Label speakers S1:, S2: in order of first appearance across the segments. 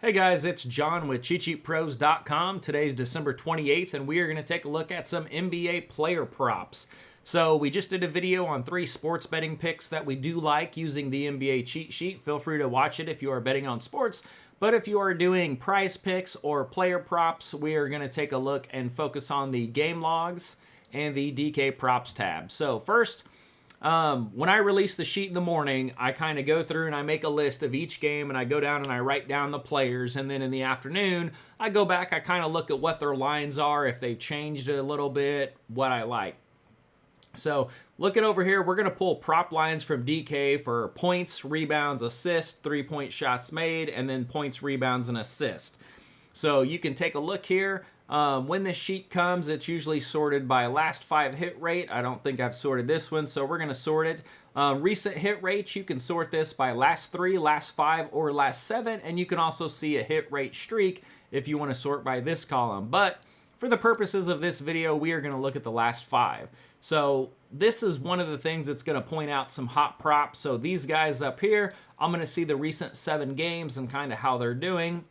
S1: Hey guys, it's John with CheatSheetPros.com. Today's December 28th, and we are going to take a look at some NBA player props. So we just did a video on 3 sports betting picks that we do like using the NBA cheat sheet. Feel free to watch it if you are betting on sports. But if you are doing prize picks or player props, we are going to take a look and focus on the game logs and the DK props tab. So first, when I release the sheet in the morning, I kind of go through and I make a list of each game, and I go down and I write down the players. And then in the afternoon, I go back, I kind of look at what their lines are, if they've changed a little bit, what I like. So looking over here, we're going to pull prop lines from DK for points, rebounds, assists, 3-point shots made, and then points, rebounds, and assists. So you can take a look here. When this sheet comes, it's usually sorted by last 5 hit rate. I don't think I've sorted this one, so we're going to sort it. Recent hit rates, you can sort this by last 3, last 5, or last 7, and you can also see a hit rate streak if you want to sort by this column. But for the purposes of this video, we are going to look at the last 5. So this is one of the things that's going to point out some hot props. So these guys up here, I'm going to see the recent 7 games and kind of how they're doing.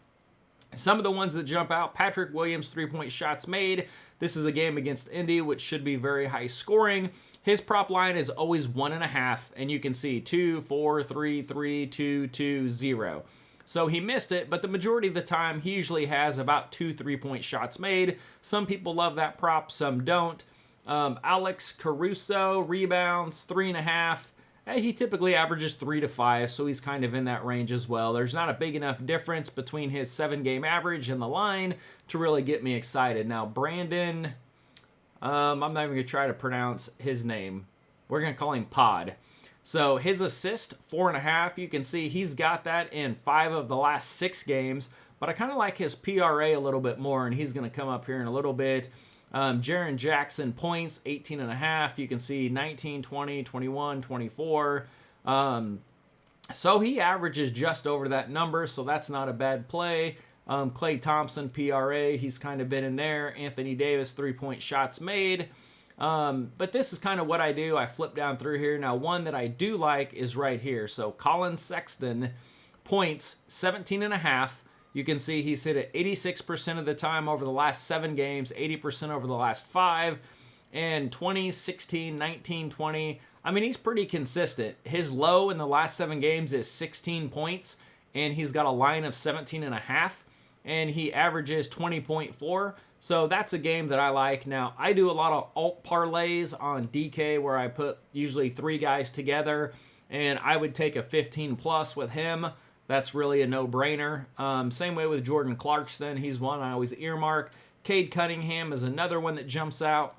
S1: Some of the ones that jump out: Patrick Williams, 3-point shots made. This is a game against Indy, which should be very high scoring. His prop line is always 1.5, and you can see 2, 4, 3, 3, 2, 2, 0. So he missed it, but the majority of the time, he usually has about 2 3-point shots made. Some people love that prop, some don't. Alex Caruso, rebounds, 3.5. He typically averages 3 to 5, so he's kind of in that range as well. There's not a big enough difference between his 7-game average and the line to really get me excited. Now, Brandon, I'm not even going to try to pronounce his name. We're going to call him Pod. So his assist, 4.5. You can see he's got that in 5 of the last 6 games, but I kind of like his PRA a little bit more, and he's going to come up here in a little bit. Jaren Jackson, points, 18.5. You can see 19, 20, 21, 24. So he averages just over that number, so that's not a bad play. Klay Thompson, PRA, he's kind of been in there. Anthony Davis, 3-point shots made. But this is kind of what I do. I flip down through here. Now, one that I do like is right here. So Colin Sexton, points, 17.5. You can see he's hit it 86% of the time over the last 7 games, 80% over the last 5, and 20, 16, 19, 20. I mean, he's pretty consistent. His low in the last 7 games is 16 points, and he's got a line of 17.5, and he averages 20.4. So that's a game that I like. Now, I do a lot of alt parlays on DK where I put usually 3 guys together, and I would take a 15 plus with him. That's really a no-brainer. Same way with Jordan Clarkson. He's one I always earmark. Cade Cunningham is another one that jumps out.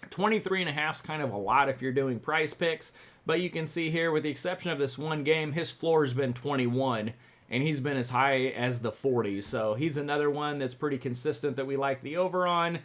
S1: 23.5 is kind of a lot if you're doing price picks. But you can see here, with the exception of this one game, his floor has been 21. And he's been as high as the 40s. So he's another one that's pretty consistent that we like the over on.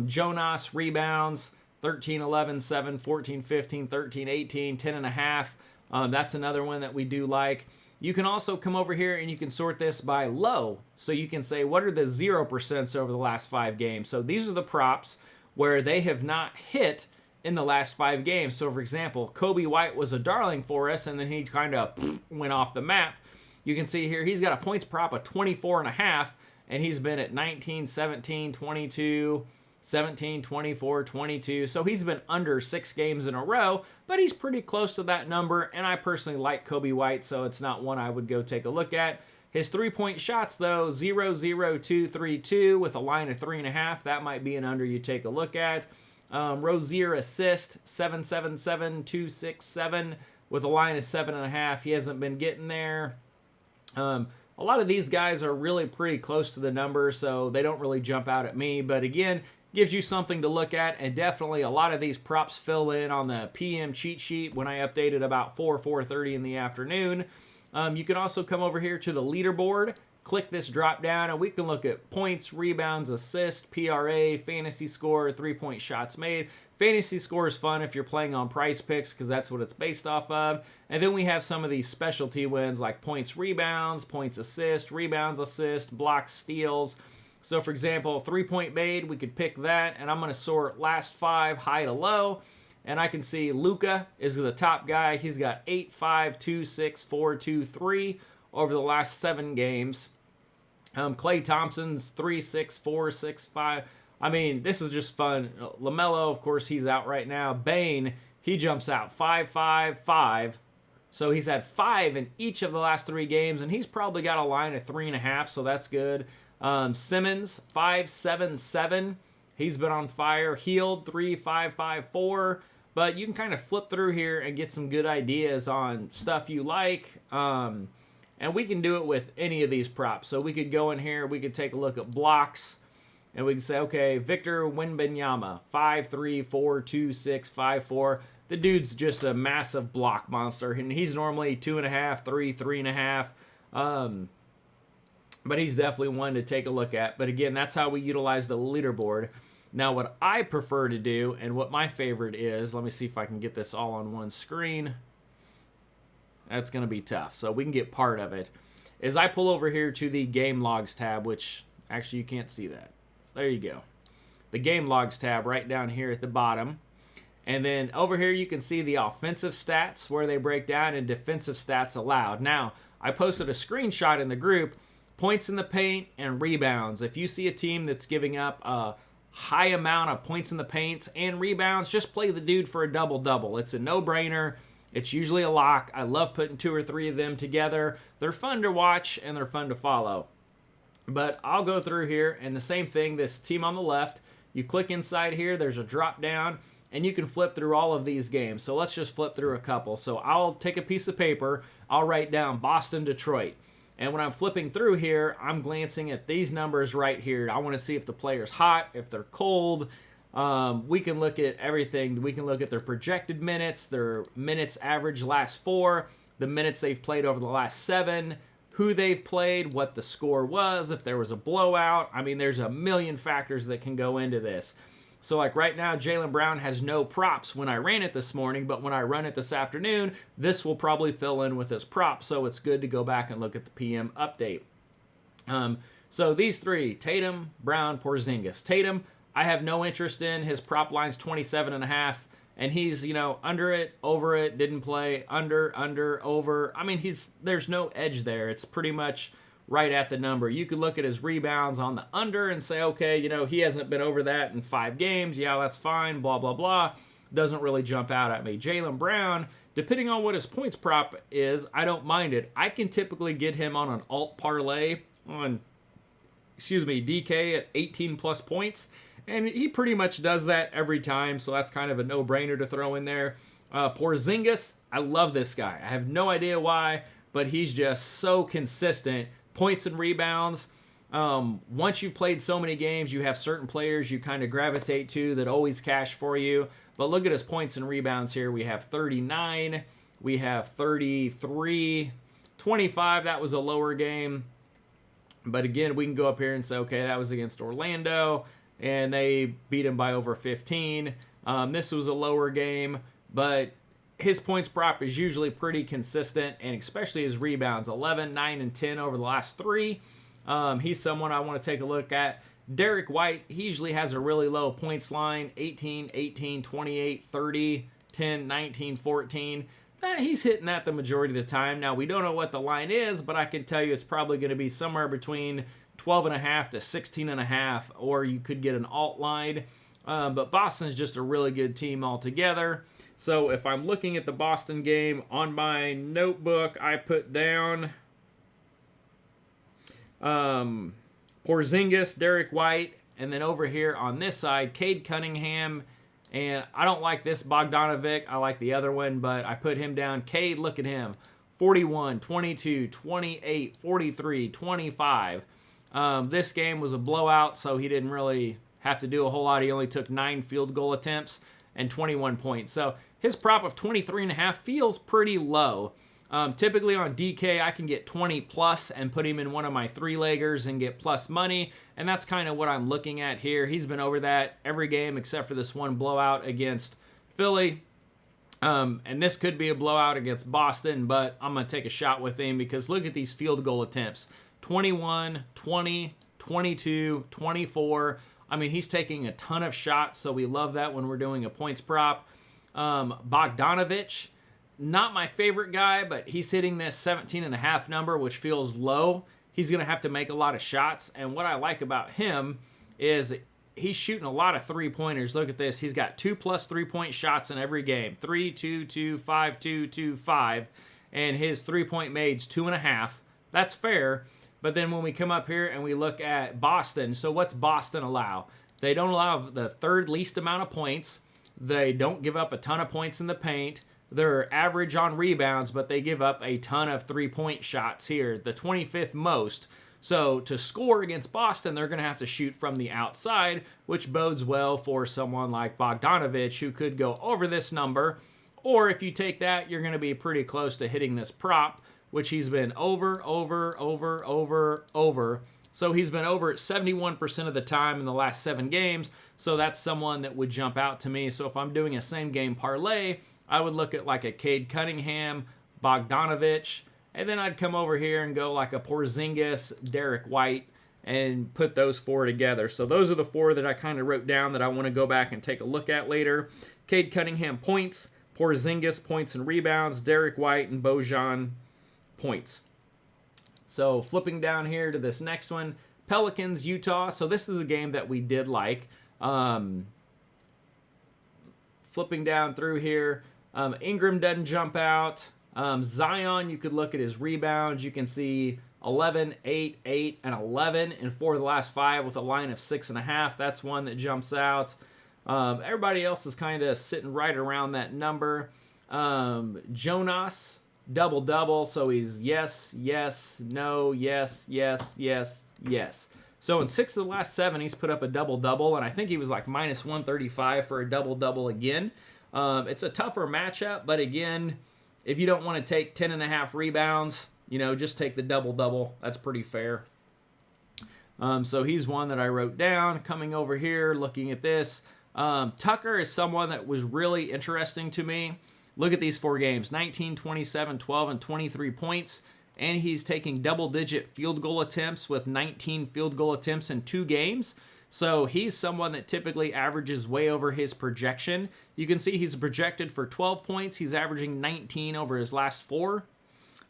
S1: Jonas, rebounds, 13, 11, 7, 14, 15, 13, 18, 10.5. That's another one that we do like. You can also come over here and you can sort this by low. So you can say, what are the 0% over the last 5 games? So these are the props where they have not hit in the last 5 games. So for example, Kobe White was a darling for us, and then he kind of went off the map. You can see here he's got a points prop of 24.5, and he's been at 19, 17, 22, 17, 24, 22. So he's been under 6 games in a row, but he's pretty close to that number, and I personally like Kobe White, so it's not one I would go take a look at. His 3-point shots, though, 0, 0, 2, 3, 2, with a line of 3.5. That might be an under you take a look at. Rozier assist, 7, 7, 7, 2, 6, 7, with a line of 7.5. He hasn't been getting there. A lot of these guys are really pretty close to the number, so they don't really jump out at me. But again, gives you something to look at, and definitely a lot of these props fill in on the PM cheat sheet when I update it about 4:30 in the afternoon. You can also come over here to the leaderboard, click this drop down, and we can look at points, rebounds, assists, PRA, fantasy score, 3-point shots made. Fantasy score is fun if you're playing on price picks because that's what it's based off of. And then we have some of these specialty wins like points, rebounds, points, assist, rebounds, assist, blocks, steals. So for example, 3-point made, we could pick that, and I'm going to sort last 5 high to low. And I can see Luka is the top guy. He's got 8, 5, 2, 6, 4, 2, 3 over the last 7 games. Klay Thompson's 3.64, 6.5. I mean, this is just fun. LaMelo, of course, he's out right now. Bane, he jumps out 5.55. So he's had 5 in each of the last 3 games, and he's probably got a line of 3.5, so that's good. Simmons, 5.77. He's been on fire. Healed, 3.554. But you can kind of flip through here and get some good ideas on stuff you like. And we can do it with any of these props. So we could go in here, we could take a look at blocks, and we can say, okay, Victor Wembanyama, 5'3", 4'2", 6', 5'4". The dude's just a massive block monster, and he's normally 2.5, 3, 3.5. But he's definitely one to take a look at. But again, that's how we utilize the leaderboard. Now, what I prefer to do, and what my favorite is, let me see if I can get this all on one screen. That's going to be tough. So we can get part of it. Is I pull over here to the Game Logs tab, which actually you can't see that. There you go. The Game Logs tab right down here at the bottom. And then over here you can see the offensive stats where they break down and defensive stats allowed. Now, I posted a screenshot in the group, points in the paint and rebounds. If you see a team that's giving up a high amount of points in the paint and rebounds, just play the dude for a double-double. It's a no-brainer. It's usually a lock. I love putting 2 or 3 of them together. They're fun to watch and they're fun to follow. But I'll go through here, and the same thing, this team on the left, you click inside here, there's a drop down, and you can flip through all of these games. So let's just flip through a couple. So I'll take a piece of paper, I'll write down Boston, Detroit. And when I'm flipping through here, I'm glancing at these numbers right here. I want to see if the player's hot, if they're cold. We can look at everything. We can look at their projected minutes, their minutes average last 4, the minutes they've played over the last 7, who they've played, what the score was, if there was a blowout. I mean, there's a million factors that can go into this. So like right now, Jaylen Brown has no props when I ran it this morning, but when I run it this afternoon, this will probably fill in with his prop. So it's good to go back and look at the PM update. So these 3, Tatum, Brown, Porzingis. Tatum, I have no interest in. His prop line's 27.5, and he's, under it, over it, didn't play, under, over. I mean, there's no edge there. It's pretty much right at the number. You could look at his rebounds on the under and say, okay, he hasn't been over that in 5 games. Yeah, that's fine, blah, blah, blah. Doesn't really jump out at me. Jaylen Brown, depending on what his points prop is, I don't mind it. I can typically get him on an alt parlay on, DK at 18 plus points. And he pretty much does that every time, so that's kind of a no-brainer to throw in there. Porzingis, I love this guy. I have no idea why, but he's just so consistent. Points and rebounds. Once you've played so many games, you have certain players you kind of gravitate to that always cash for you. But look at his points and rebounds here. We have 39. We have 33. 25, that was a lower game. But again, we can go up here and say, okay, that was against Orlando, and they beat him by over 15. This was a lower game, but his points prop is usually pretty consistent, and especially his rebounds, 11, 9, and 10 over the last 3. He's someone I want to take a look at. Derek White, he usually has a really low points line, 18, 18, 28, 30, 10, 19, 14. He's hitting that the majority of the time. Now, we don't know what the line is, but I can tell you it's probably going to be somewhere between 12.5 to 16.5, or you could get an alt line. But Boston's just a really good team altogether. So if I'm looking at the Boston game on my notebook, I put down Porzingis, Derek White, and then over here on this side, Cade Cunningham. And I don't like this Bogdanovic. I like the other one, but I put him down. Cade, look at him. 41, 22, 28, 43, 25. This game was a blowout, so he didn't really have to do a whole lot. He only took 9 field goal attempts and 21 points. So his prop of 23.5 feels pretty low. Typically on DK, I can get 20 plus and put him in one of my 3-leggers and get plus money, and that's kind of what I'm looking at here. He's been over that every game except for this one blowout against Philly. And this could be a blowout against Boston, but I'm going to take a shot with him because look at these field goal attempts. 21, 20, 22, 24. I mean, he's taking a ton of shots, so we love that when we're doing a points prop. Bogdanovic, not my favorite guy, but he's hitting this 17.5 number, which feels low. he's going to have to make a lot of shots. And what I like about him is he's shooting a lot of three-pointers. Look at this. He's got 2+ three-point shots in every game. 3, 2, 2, 5, 2, 2, 5. And his three-point made's 2.5. That's fair. But then when we come up here and we look at Boston, so what's Boston allow? They don't allow the third least amount of points. They don't give up a ton of points in the paint. They're average on rebounds, but they give up a ton of three-point shots here, the 25th most. So to score against Boston, they're going to have to shoot from the outside, which bodes well for someone like Bogdanovich, who could go over this number. Or if you take that, you're going to be pretty close to hitting this prop, which he's been over. So he's been over 71% of the time in the last 7 games. So that's someone that would jump out to me. So if I'm doing a same-game parlay, I would look at like a Cade Cunningham, Bogdanovich, and then I'd come over here and go like a Porzingis, Derek White, and put those 4 together. So those are the 4 that I kind of wrote down that I want to go back and take a look at later. Cade Cunningham points, Porzingis points and rebounds, Derek White and Bojan points. So flipping down here to this next one, Pelicans, Utah. So this is a game that we did like. Flipping down through here, Ingram doesn't jump out. Zion, you could look at his rebounds. You can see 11, 8, 8, and 11 in 4 of the last 5 with a line of 6.5. That's one that jumps out. Everybody else is kind of sitting right around that number. Jonas, double-double. So he's yes, yes, no, yes, yes, yes, yes. So in 6 of the last 7, he's put up a double-double, and I think he was like minus 135 for a double-double again. It's a tougher matchup, but again, if you don't want to take 10.5 rebounds, just take the double-double. That's pretty fair. So he's one that I wrote down. Coming over here, looking at this. Tucker is someone that was really interesting to me. Look at these 4 games, 19, 27, 12, and 23 points. And he's taking double-digit field goal attempts with 19 field goal attempts in 2 games. So he's someone that typically averages way over his projection. You can see he's projected for 12 points. He's averaging 19 over his last 4.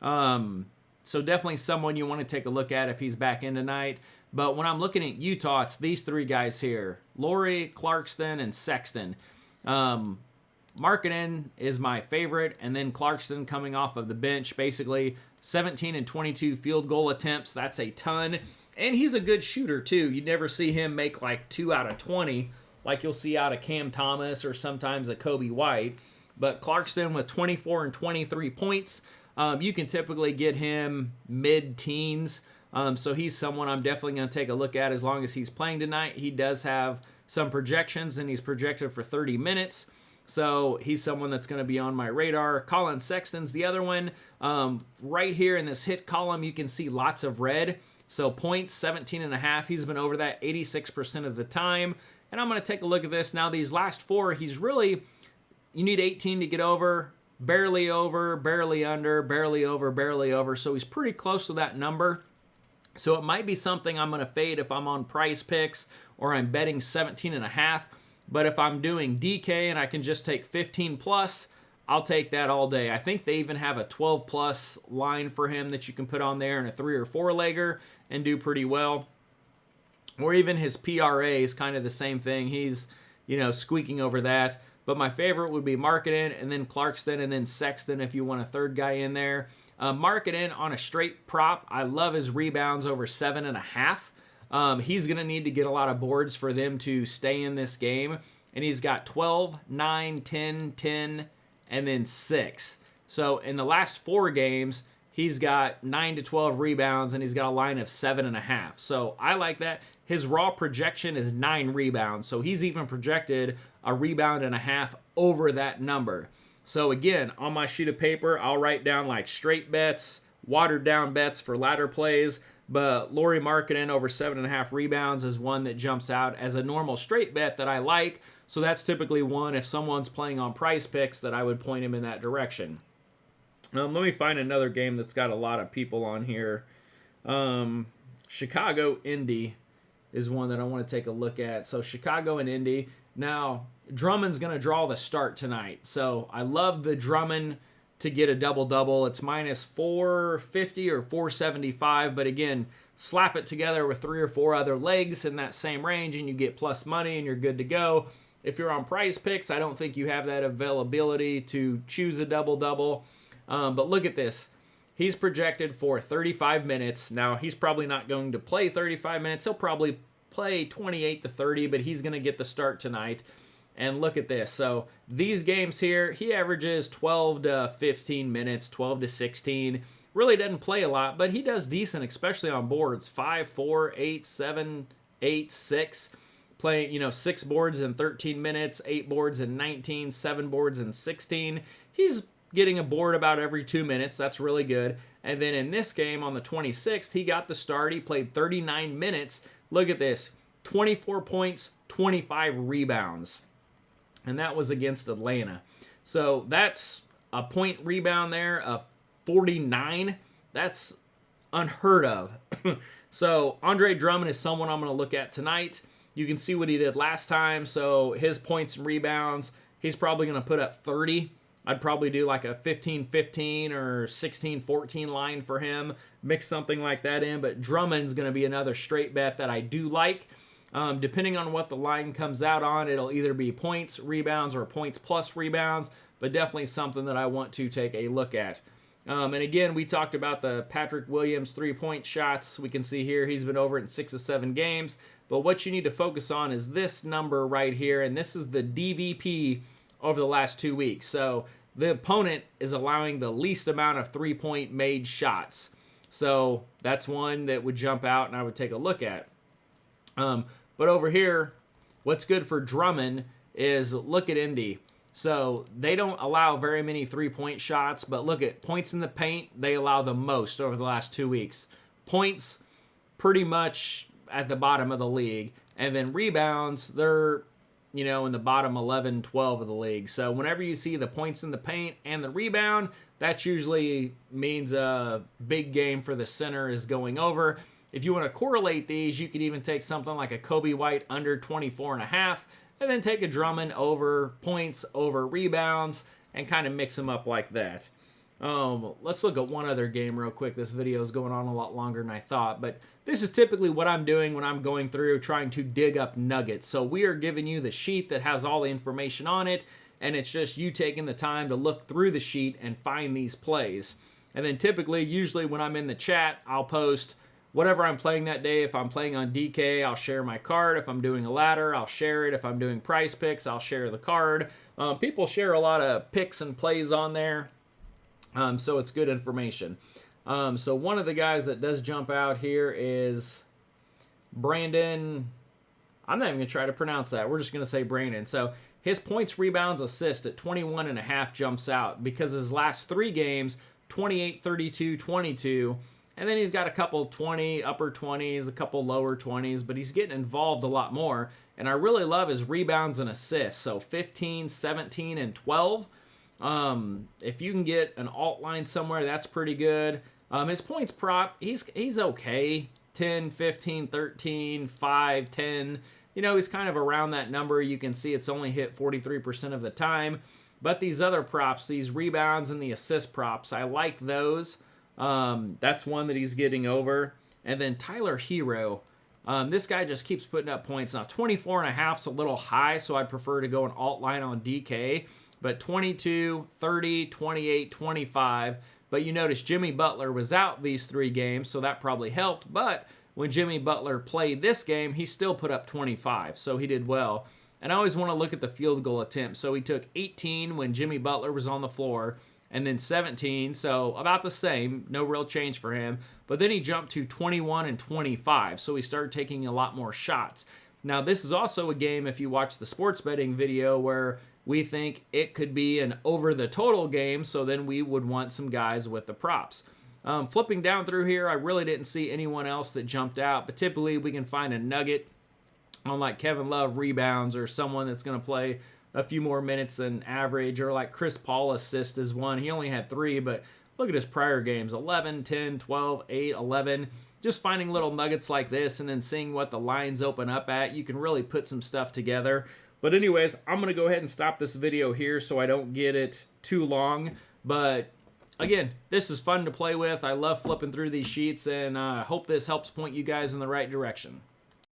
S1: So definitely someone you want to take a look at if he's back in tonight. But when I'm looking at Utah, it's these 3 guys here, Laurie, Clarkston, and Sexton. Markkanen is my favorite, and then Clarkston coming off of the bench, basically 17 and 22 field goal attempts. That's a ton. And he's a good shooter, too. You'd never see him make like 2 out of 20 like you'll see out of Cam Thomas or sometimes a Kobe White. But Clarkston with 24 and 23 points, you can typically get him mid-teens. So he's someone I'm definitely going to take a look at as long as he's playing tonight. He does have some projections, and he's projected for 30 minutes. So he's someone that's going to be on my radar. Colin Sexton's the other one. Right here in this hit column, you can see lots of red. So points, 17.5. He's been over that 86% of the time. And I'm going to take a look at this. Now, these last 4, he's really, you need 18 to get over, barely under, barely over, barely over. So he's pretty close to that number. So it might be something I'm going to fade if I'm on Price Picks or I'm betting 17.5. But if I'm doing DK and I can just take 15 plus, I'll take that all day. I think they even have a 12 plus line for him that you can put on there and a 3 or 4 legger and do pretty well. Or even his PRA is kind of the same thing. He's, squeaking over that. But my favorite would be Markkanen and then Clarkston and then Sexton if you want a third guy in there. Markkanen on a straight prop. I love his rebounds over 7.5. He's going to need to get a lot of boards for them to stay in this game. And he's got 12, 9, 10, 10, and then 6. So in the last 4 games, he's got 9 to 12 rebounds, and he's got a line of 7.5. So I like that. His raw projection is 9 rebounds. So he's even projected a rebound and a half over that number. So again, on my sheet of paper, I'll write down like straight bets, watered down bets for ladder plays. But Lauri Markkanen over 7.5 rebounds is one that jumps out as a normal straight bet that I like. So that's typically one, if someone's playing on Price Picks, that I would point him in that direction. Let me find another game that's got a lot of people on here. Chicago, Indy is one that I want to take a look at. So Chicago and Indy. Now, Drummond's going to draw the start tonight. So I love the Drummond to get a double-double. It's minus 450 or 475, but again, slap it together with 3 or 4 other legs in that same range and you get plus money and you're good to go. If you're on Prize Picks, I don't think you have that availability to choose a double-double. But look at this. He's projected for 35 minutes. Now, he's probably not going to play 35 minutes. He'll probably play 28 to 30, but he's going to get the start tonight. And look at this. So these games here, he averages 12 to 15 minutes, 12 to 16. Really doesn't play a lot, but he does decent, especially on boards. 5, 4, 8, 7, 8, 6. Playing, 6 boards in 13 minutes, 8 boards in 19, 7 boards in 16. He's getting a board about every 2 minutes. That's really good. And then in this game on the 26th, he got the start. He played 39 minutes. Look at this. 24 points, 25 rebounds. And that was against Atlanta. So that's a point rebound there of 49. That's unheard of. So Andre Drummond is someone I'm going to look at tonight. You can see what he did last time. So his points and rebounds, he's probably going to put up 30. I'd probably do like a 15-15 or 16-14 line for him. Mix something like that in. But Drummond's going to be another straight bet that I do like. Depending on what the line comes out on, it'll either be points, rebounds, or points plus rebounds. But definitely something that I want to take a look at. And again, we talked about the Patrick Williams 3-point shots. We can see here he's been over it in 6 of 7 games. But what you need to focus on is this number right here. And this is the DVP over the last 2 weeks. So the opponent is allowing the least amount of 3-point made shots. So that's one that would jump out and I would take a look at. But over here, what's good for Drummond is look at Indy. So they don't allow very many 3-point shots, but look at points in the paint. They allow the most over the last 2 weeks. Points, pretty much at the bottom of the league. And then rebounds, they're, in the bottom 11, 12 of the league. So whenever you see the points in the paint and the rebound, that usually means a big game for the center is going over. If you want to correlate these, you could even take something like a Kobe White under 24.5, and then take a Drummond over points, over rebounds, and kind of mix them up like that. Let's look at one other game real quick. This video is going on a lot longer than I thought, but this is typically what I'm doing when I'm going through trying to dig up nuggets. So we are giving you the sheet that has all the information on it, and it's just you taking the time to look through the sheet and find these plays. And then usually when I'm in the chat, I'll post whatever I'm playing that day. If I'm playing on DK, I'll share my card. If I'm doing a ladder, I'll share it. If I'm doing Prize Picks, I'll share the card. People share a lot of picks and plays on there, so it's good information. So one of the guys that does jump out here is Brandon. I'm not even going to try to pronounce that. We're just going to say Brandon. So his points, rebounds, assists at 21.5 jumps out because his last 3 games, 28, 32, 22. And then he's got a couple 20, upper 20s, a couple lower 20s, but he's getting involved a lot more. And I really love his rebounds and assists. So 15, 17, and 12. If you can get an alt line somewhere, that's pretty good. His points prop, he's okay. 10, 15, 13, 5, 10. He's kind of around that number. You can see it's only hit 43% of the time. But these other props, these rebounds and the assist props, I like those. That's one that he's getting over. And then Tyler Hero. This guy just keeps putting up points. Now, 24.5 is a little high, so I'd prefer to go an alt line on DK. But 22, 30, 28, 25. But you notice Jimmy Butler was out these 3 games, so that probably helped. But when Jimmy Butler played this game, he still put up 25, so he did well. And I always want to look at the field goal attempt. So he took 18 when Jimmy Butler was on the floor, and then 17, so about the same, no real change for him. But then he jumped to 21 and 25, so he started taking a lot more shots. Now, this is also a game, if you watch the sports betting video, where we think it could be an over-the-total game, so then we would want some guys with the props. Flipping down through here, I really didn't see anyone else that jumped out, but typically we can find a nugget on like Kevin Love rebounds or someone that's going to play a few more minutes than average, or like Chris Paul assist is one. He only had 3, but look at his prior games, 11, 10, 12, 8, 11. Just finding little nuggets like this and then seeing what the lines open up at, you can really put some stuff together. But anyways, I'm going to go ahead and stop this video here so I don't get it too long. But again, this is fun to play with. I love flipping through these sheets, and I hope this helps point you guys in the right direction.